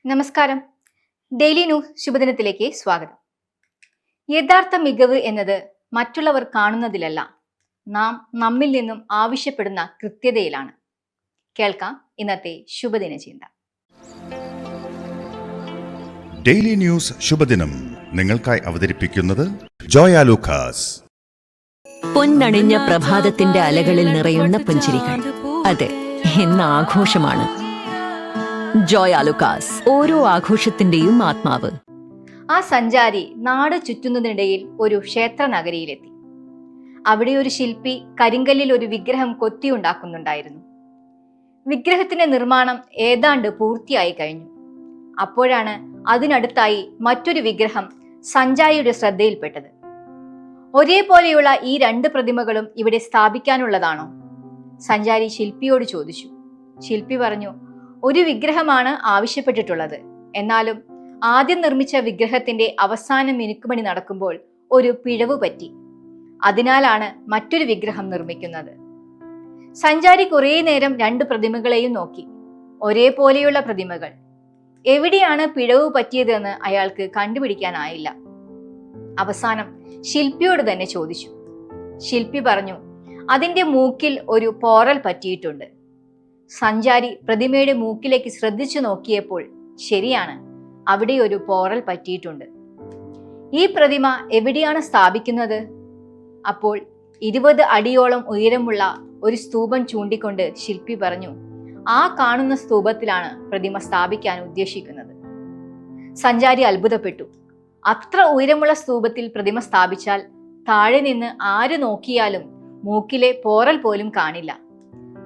നമസ്കാരം. Daily news ശുഭദിനത്തിലേക്ക് സ്വാഗതം. യഥാർത്ഥ മികവ് എന്നത് മറ്റുള്ളവർ കാണുന്നതിലല്ല, നാം നമ്മിൽ നിന്നും ആവശ്യപ്പെടുന്ന കൃത്യതയിലാണ്. കേൾക്കാം ഇന്നത്തെ ശുഭദിന ചിന്ത. ഡെയിലി ന്യൂസ് ശുഭദിനം നിങ്ങൾക്കായി അവതരിപ്പിക്കുന്നത് ജോയ ലൂക്കാസ്. പൊന്നണിഞ്ഞ പ്രഭാതത്തിന്റെ അലകളിൽ നിറയുന്ന പുഞ്ചിരികൾ, അതെ, ഇന്ന് ആഘോഷമാണ്. ജോയ ലൂക്കാസ്, ഓരോ ആഘോഷത്തിന്റെയും ആത്മാവ്. ആ സഞ്ചാരി നാട് ചുറ്റുന്നതിനിടയിൽ ഒരു ക്ഷേത്ര നഗരിയിലെത്തി. അവിടെ ഒരു ശില്പി കരിങ്കല്ലിൽ ഒരു വിഗ്രഹം കൊത്തിയുണ്ടാക്കുന്നുണ്ടായിരുന്നു. വിഗ്രഹത്തിന്റെ നിർമ്മാണം ഏതാണ്ട് പൂർത്തിയായി കഴിഞ്ഞു. അപ്പോഴാണ് അതിനടുത്തായി മറ്റൊരു വിഗ്രഹം സഞ്ചാരിയുടെ ശ്രദ്ധയിൽപ്പെട്ടത്. ഒരേപോലെയുള്ള ഈ രണ്ട് പ്രതിമകളും ഇവിടെ സ്ഥാപിക്കാനുള്ളതാണോ? സഞ്ചാരി ശില്പിയോട് ചോദിച്ചു. ശില്പി പറഞ്ഞു, ഒരു വിഗ്രഹമാണ് ആവശ്യപ്പെട്ടിട്ടുള്ളത്. എന്നാലും ആദ്യം നിർമ്മിച്ച വിഗ്രഹത്തിന്റെ അവസാന മിനുക്കുപണി നടക്കുമ്പോൾ ഒരു പിഴവ് പറ്റി. അതിനാലാണ് മറ്റൊരു വിഗ്രഹം നിർമ്മിക്കുന്നത്. സഞ്ചാരി കുറേ നേരം രണ്ട് പ്രതിമകളെയും നോക്കി. ഒരേപോലെയുള്ള പ്രതിമകൾ. എവിടെയാണ് പിഴവ് പറ്റിയതെന്ന് അയാൾക്ക് കണ്ടുപിടിക്കാനായില്ല. അവസാനം ശില്പിയോട് തന്നെ ചോദിച്ചു. ശില്പി പറഞ്ഞു, അതിന്റെ മൂക്കിൽ ഒരു പോറൽ പറ്റിയിട്ടുണ്ട്. സഞ്ചാരി പ്രതിമയുടെ മൂക്കിലേക്ക് ശ്രദ്ധിച്ചു നോക്കിയപ്പോൾ ശരിയാണ്, അവിടെ ഒരു പോറൽ പറ്റിയിട്ടുണ്ട്. ഈ പ്രതിമ എവിടെയാണ് സ്ഥാപിക്കുന്നത്? അപ്പോൾ 20 അടിയോളം ഉയരമുള്ള ഒരു സ്തൂപം ചൂണ്ടിക്കൊണ്ട് ശില്പി പറഞ്ഞു, ആ കാണുന്ന സ്തൂപത്തിലാണ് പ്രതിമ സ്ഥാപിക്കാൻ ഉദ്ദേശിക്കുന്നത്. സഞ്ചാരി അത്ഭുതപ്പെട്ടു. അത്ര ഉയരമുള്ള സ്തൂപത്തിൽ പ്രതിമ സ്ഥാപിച്ചാൽ താഴെ നിന്ന് ആര് നോക്കിയാലും മൂക്കിലെ പോറൽ പോലും കാണില്ല.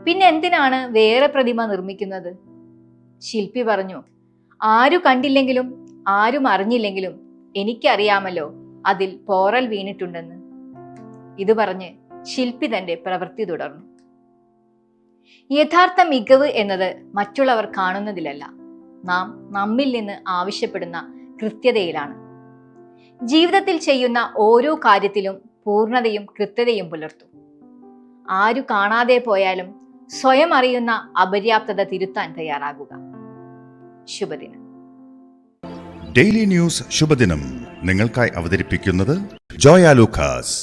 പിന്നെ എന്തിനാണ് വേറെ പ്രതിമ നിർമ്മിക്കുന്നത്? ശില്പി പറഞ്ഞു, ആരു കണ്ടില്ലെങ്കിലും ആരും അറിഞ്ഞില്ലെങ്കിലും എനിക്കറിയാമല്ലോ അതിൽ പോറൽ വീണിട്ടുണ്ടെന്ന്. ഇത് പറഞ്ഞ് ശില്പി തന്റെ പ്രവൃത്തി തുടർന്നു. യഥാർത്ഥ മികവ് എന്നത് മറ്റുള്ളവർ കാണുന്നതിലല്ല, നാം നമ്മിൽ നിന്ന് ആവശ്യപ്പെടുന്ന കൃത്യതയിലാണ്. ജീവിതത്തിൽ ചെയ്യുന്ന ഓരോ കാര്യത്തിലും പൂർണ്ണതയും കൃത്യതയും പുലർത്തും. ആരു കാണാതെ പോയാലും സ്വയം അറിയുന്ന അപര്യാപ്തത തിരുത്താൻ തയ്യാറാകുക. ശുഭദിനം. ഡെയിലി ന്യൂസ് ശുഭദിനം നിങ്ങൾക്കായി അവതരിപ്പിക്കുന്നത് ജോയ ലൂക്കാസ്.